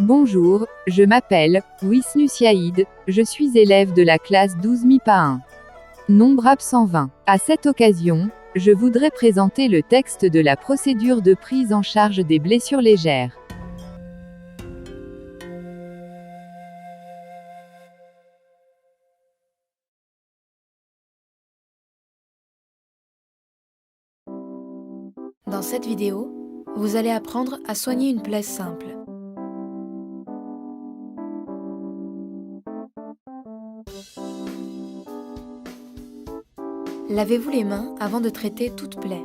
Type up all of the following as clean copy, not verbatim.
Bonjour, je m'appelle Wisnus Yaïd, je suis élève de la classe 12 MIPA 1. Nombre absent 20. À cette occasion, je voudrais présenter le texte de la procédure de prise en charge des blessures légères. Dans cette vidéo, vous allez apprendre à soigner une plaie simple. Lavez-vous les mains avant de traiter toute plaie.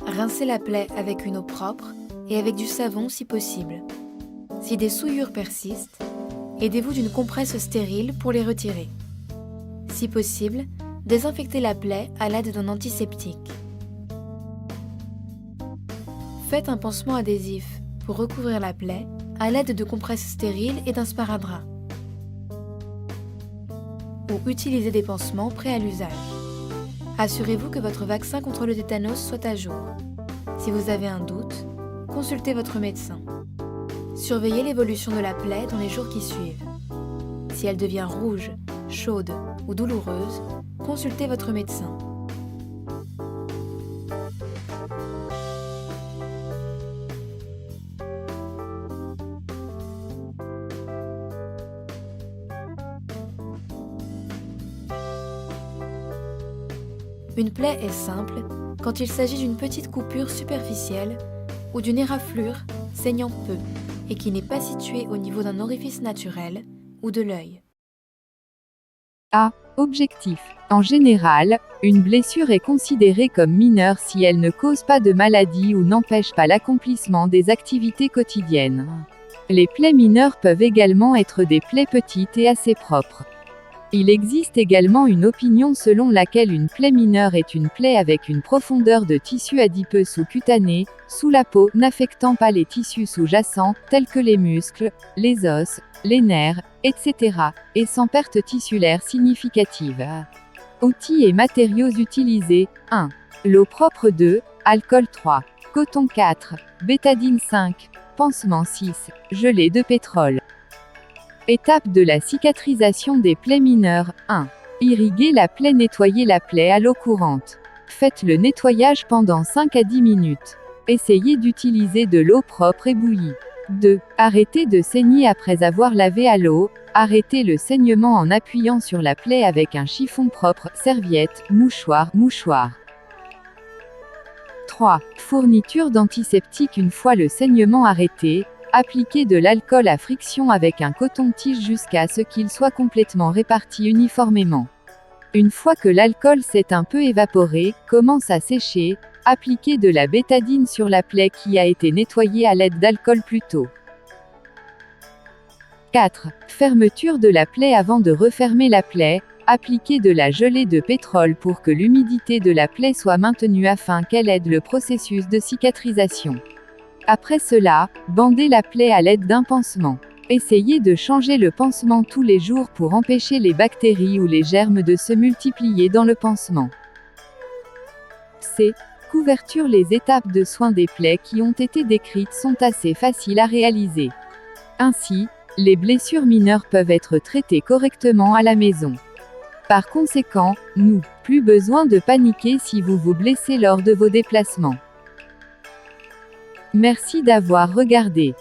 Rincez la plaie avec une eau propre et avec du savon si possible. Si des souillures persistent, aidez-vous d'une compresse stérile pour les retirer. Si possible, désinfectez la plaie à l'aide d'un antiseptique. Faites un pansement adhésif pour recouvrir la plaie à l'aide de compresses stériles et d'un sparadrap. Ou utilisez des pansements prêts à l'usage. Assurez-vous que votre vaccin contre le tétanos soit à jour. Si vous avez un doute, consultez votre médecin. Surveillez l'évolution de la plaie dans les jours qui suivent. Si elle devient rouge, chaude ou douloureuse, consultez votre médecin. Une plaie est simple quand il s'agit d'une petite coupure superficielle ou d'une éraflure saignant peu et qui n'est pas située au niveau d'un orifice naturel ou de l'œil. A. Objectif. En général, une blessure est considérée comme mineure si elle ne cause pas de maladie ou n'empêche pas l'accomplissement des activités quotidiennes. Les plaies mineures peuvent également être des plaies petites et assez propres. Il existe également une opinion selon laquelle une plaie mineure est une plaie avec une profondeur de tissu adipeux sous-cutané, sous la peau, n'affectant pas les tissus sous-jacents, tels que les muscles, les os, les nerfs, etc., et sans perte tissulaire significative. Outils et matériaux utilisés. 1. L'eau propre 2, alcool 3, coton 4, bétadine 5, pansement 6, gelée de pétrole. Étape de la cicatrisation des plaies mineures. 1. Irriguer la plaie. Nettoyer la plaie à l'eau courante. Faites le nettoyage pendant 5 à 10 minutes. Essayez d'utiliser de l'eau propre et bouillie. 2. Arrêtez de saigner après avoir lavé à l'eau. Arrêtez le saignement en appuyant sur la plaie avec un chiffon propre, serviette, mouchoir. 3. Fourniture d'antiseptique. Une fois le saignement arrêté, appliquez de l'alcool à friction avec un coton-tige jusqu'à ce qu'il soit complètement réparti uniformément. Une fois que l'alcool s'est un peu évaporé, commence à sécher, appliquez de la bétadine sur la plaie qui a été nettoyée à l'aide d'alcool plus tôt. 4. Fermeture de la plaie. Avant de refermer la plaie, appliquez de la gelée de pétrole pour que l'humidité de la plaie soit maintenue afin qu'elle aide le processus de cicatrisation. Après cela, bandez la plaie à l'aide d'un pansement. Essayez de changer le pansement tous les jours pour empêcher les bactéries ou les germes de se multiplier dans le pansement. C. Couverture. Les étapes de soins des plaies qui ont été décrites sont assez faciles à réaliser. Ainsi, les blessures mineures peuvent être traitées correctement à la maison. Par conséquent, plus besoin de paniquer si vous vous blessez lors de vos déplacements. Merci d'avoir regardé.